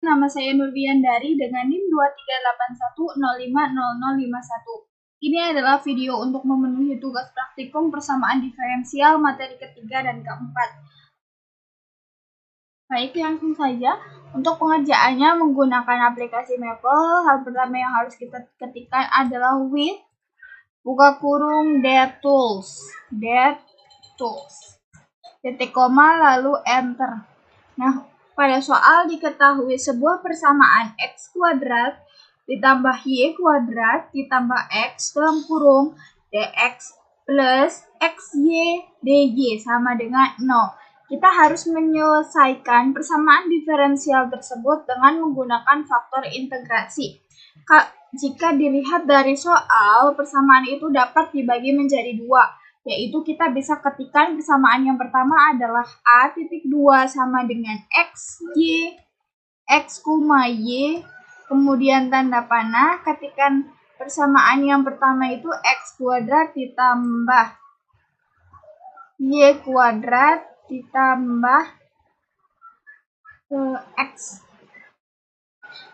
nama saya Nurbiandari dengan NIM 2381050051. Ini adalah video untuk memenuhi tugas praktikum persamaan diferensial materi ketiga dan keempat. Baik, langsung saja. Untuk pengerjaannya menggunakan aplikasi Maple, hal pertama yang harus kita ketikkan adalah with, buka kurung, DevTools, titik koma, lalu enter. Nah, pada soal diketahui sebuah persamaan x kuadrat ditambah y kuadrat ditambah x dalam kurung dx plus xy dy sama dengan 0. Kita harus menyelesaikan persamaan diferensial tersebut dengan menggunakan faktor integrasi. Jika dilihat dari soal, persamaan itu dapat dibagi menjadi dua, yaitu kita bisa ketikkan persamaan yang pertama adalah A.2 sama dengan xy, x, y, kemudian tanda panah, ketikkan persamaan yang pertama itu x kuadrat ditambah y kuadrat ditambah x,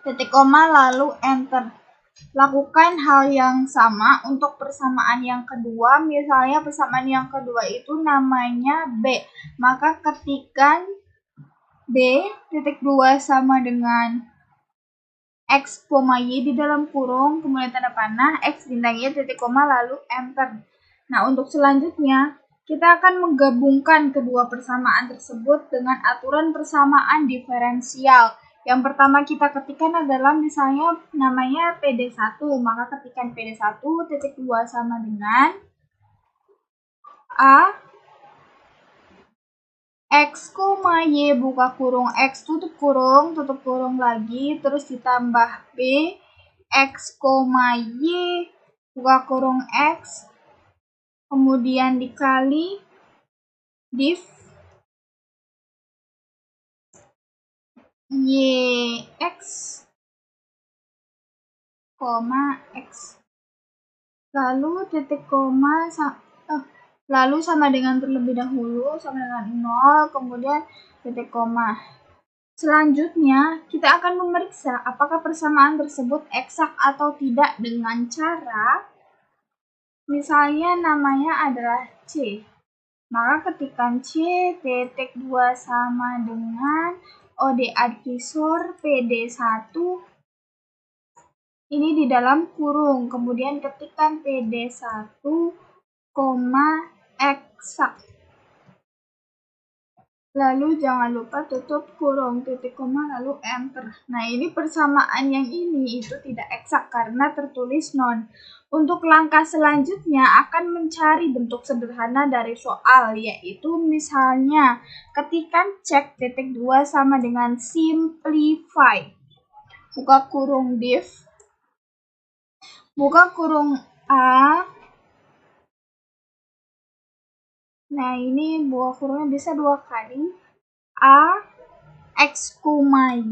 titik koma, lalu enter. Lakukan hal yang sama untuk persamaan yang kedua. Misalnya persamaan yang kedua itu namanya B. Maka ketikkan B.2 sama dengan x, y di dalam kurung, kemudian tanda panah, x bintang y, titik koma, lalu enter. Nah, untuk selanjutnya, kita akan menggabungkan kedua persamaan tersebut dengan aturan persamaan diferensial. Yang pertama kita ketikkan adalah misalnya namanya PD1, maka ketikkan PD1.2 sama dengan A x, y buka kurung x tutup kurung lagi, terus ditambah B x, y buka kurung x, kemudian dikali div y x, x, lalu titik koma, lalu sama dengan terlebih dahulu sama dengan 0, kemudian titik koma. Selanjutnya kita akan memeriksa apakah persamaan tersebut eksak atau tidak dengan cara misalnya namanya adalah C. Maka ketikkan C.2 sama dengan OD advisor PD1 ini di dalam kurung, kemudian ketikkan PD1, eksak. Lalu jangan lupa tutup kurung, titik koma, lalu enter. Nah, ini persamaan yang ini itu tidak eksak karena tertulis non. Untuk langkah selanjutnya akan mencari bentuk sederhana dari soal, yaitu misalnya ketikkan cek titik 2 sama dengan simplify. Buka kurung div, buka kurung A. Nah, ini buka kurungnya bisa 2 kali. A x, y,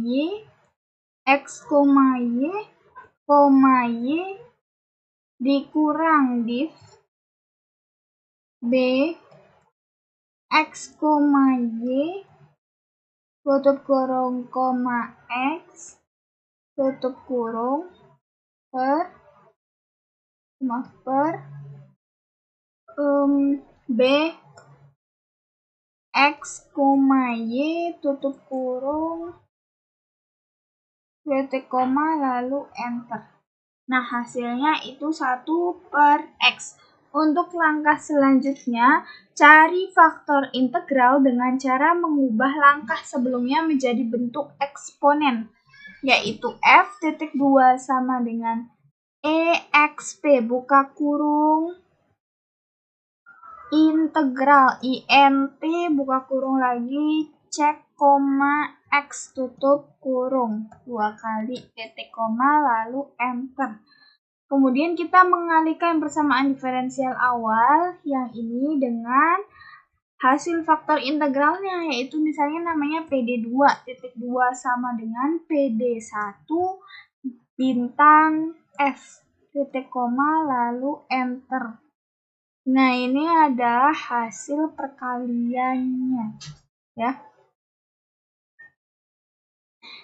x, y, dikurang div B x, y, tutup kurung, x, tutup kurung, per B x, y, tutup kurung, titik koma, lalu enter. Nah, hasilnya itu 1/x. Untuk langkah selanjutnya, cari faktor integral dengan cara mengubah langkah sebelumnya menjadi bentuk eksponen, yaitu f.2 sama dengan exp, buka kurung, integral int, buka kurung lagi, cek, x, tutup kurung, 2 kali, titik koma, lalu enter. Kemudian kita mengalihkan persamaan diferensial awal yang ini dengan hasil faktor integralnya, yaitu misalnya namanya PD2.2 sama dengan PD1 bintang F, titik koma, lalu enter. Nah, ini adalah hasil perkaliannya, ya.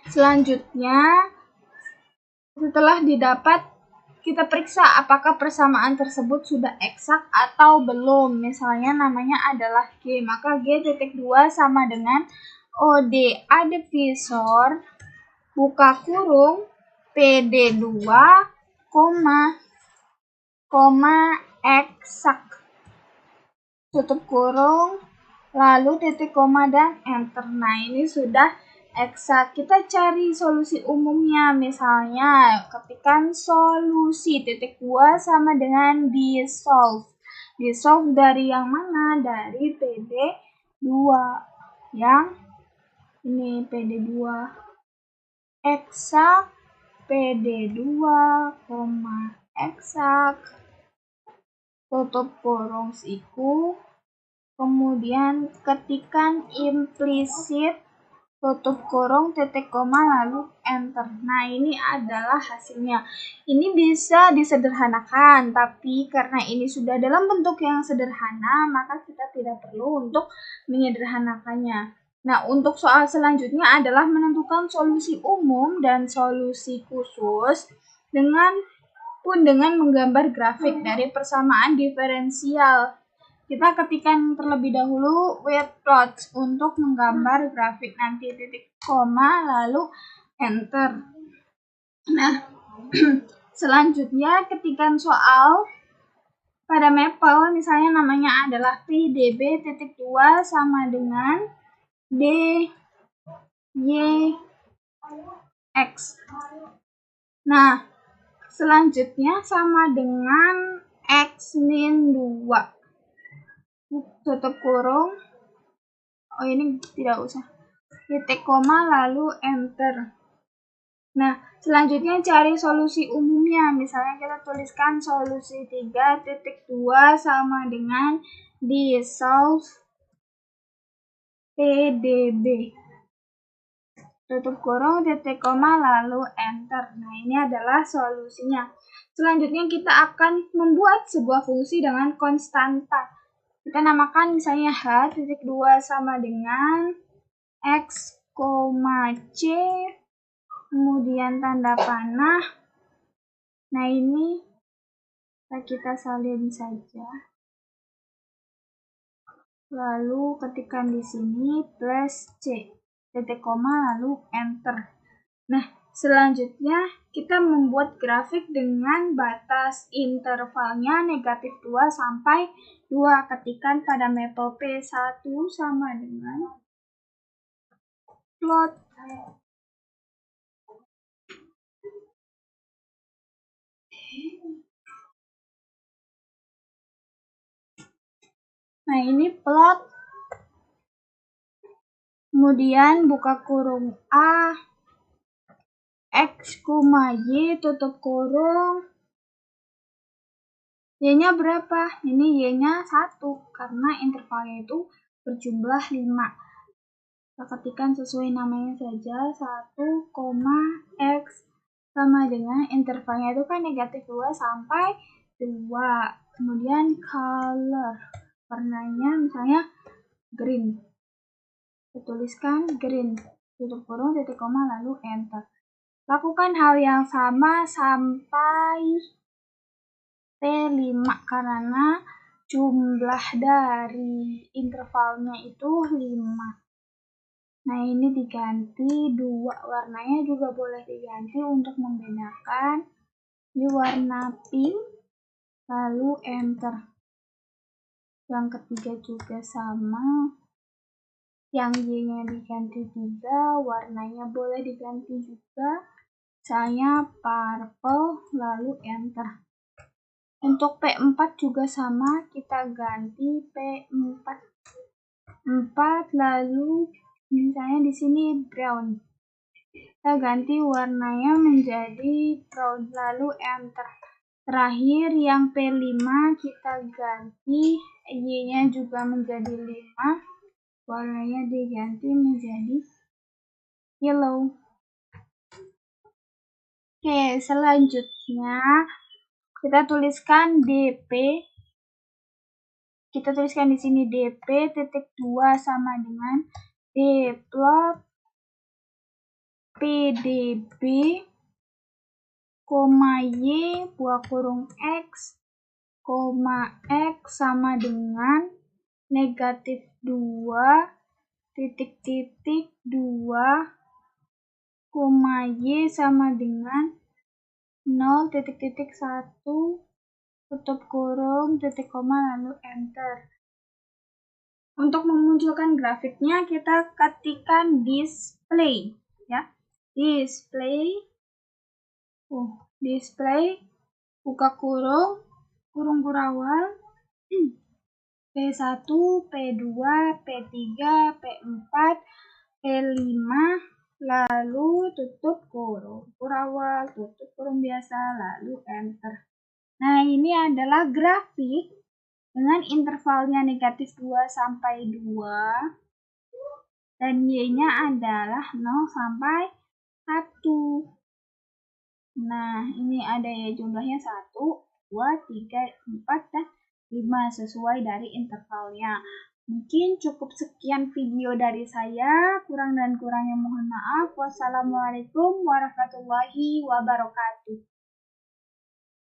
Selanjutnya, setelah didapat, kita periksa apakah persamaan tersebut sudah eksak atau belum. Misalnya namanya adalah G, maka G.2 sama dengan ODA divisor buka kurung PD2, eksak, tutup kurung, lalu titik koma dan enter. Nah, ini sudah eksak. Kita cari solusi umumnya. Misalnya, ketikkan solusi titik 2 sama dengan dissolve. Dissolve dari yang mana? Dari PD2. Yang ini PD2. Eksak, PD2, eksak, tutup kurung siku. Kemudian ketikkan implisit, tutup kurung, titik koma, lalu enter. Nah, ini adalah hasilnya. Ini bisa disederhanakan, tapi karena ini sudah dalam bentuk yang sederhana, maka kita tidak perlu untuk menyederhanakannya. Nah, untuk soal selanjutnya adalah menentukan solusi umum dan solusi khusus dengan menggambar grafik dari persamaan diferensial. Kita ketikkan terlebih dahulu with plots untuk menggambar grafik, nanti titik koma lalu enter. Nah, selanjutnya ketikkan soal pada Maple, misalnya namanya adalah PDB.2 sama dengan DYX. Nah, selanjutnya sama dengan X-2. Tutup kurung, oh ini tidak usah, titik koma lalu enter. Nah, selanjutnya cari solusi umumnya. Misalnya kita tuliskan solusi 3.2 sama dengan dissolve PDB. Tutup kurung, titik koma lalu enter. Nah, ini adalah solusinya. Selanjutnya kita akan membuat sebuah fungsi dengan konstanta. Kita namakan misalnya H.2 sama dengan X, C, kemudian tanda panah. Nah, ini kita salin saja. Lalu ketikkan di sini plus C, titik koma lalu enter. Nah, selanjutnya kita membuat grafik dengan batas intervalnya -2 sampai 2. Ketikkan pada Maple P1 sama dengan plot. Nah, ini plot. Kemudian buka kurung A, X, Y, tutup kurung. Y-nya berapa? Ini Y-nya 1, karena intervalnya itu berjumlah 5. Kita ketikkan sesuai namanya saja, 1, X sama dengan intervalnya itu kan -2 sampai 2. Kemudian color, warnanya misalnya green. Kita tuliskan green, tutup kurung, titik koma, lalu enter. Lakukan hal yang sama sampai P5 karena jumlah dari intervalnya itu 5. Nah, ini diganti 2, warnanya juga boleh diganti untuk membedakan. Ini warna pink, lalu enter. Yang ketiga juga sama. Yang Y-nya diganti 3, warnanya boleh diganti juga. Misalnya purple, lalu enter. Untuk P4 juga sama, kita ganti P4. 4, lalu misalnya di sini brown. Kita ganti warnanya menjadi brown, lalu enter. Terakhir yang P5 kita ganti Y-nya juga menjadi 5. Warnanya diganti menjadi yellow. Oke, selanjutnya kita tuliskan DP. Kita tuliskan di sini DP.2 sama dengan D plot PDB, koma Y buah kurung X, koma X sama dengan negatif 2, titik-titik 2, koma Y sama dengan 0, titik-titik 1, tutup kurung, titik koma, lalu enter. Untuk memunculkan grafiknya, kita ketikkan display, ya. Display, display, buka kurung, kurung kurawal, P1, P2, P3, P4, P5, lalu tutup kurung kurawal, tutup kurung biasa, lalu enter. Nah, ini adalah grafik dengan intervalnya negatif 2 sampai 2 dan Y-nya adalah 0 sampai 1. Nah, ini ada ya jumlahnya 1, 2, 3, 4, dan 5 sesuai dari intervalnya. Mungkin cukup sekian video dari saya, kurang dan kurangnya mohon maaf. Wassalamualaikum warahmatullahi wabarakatuh.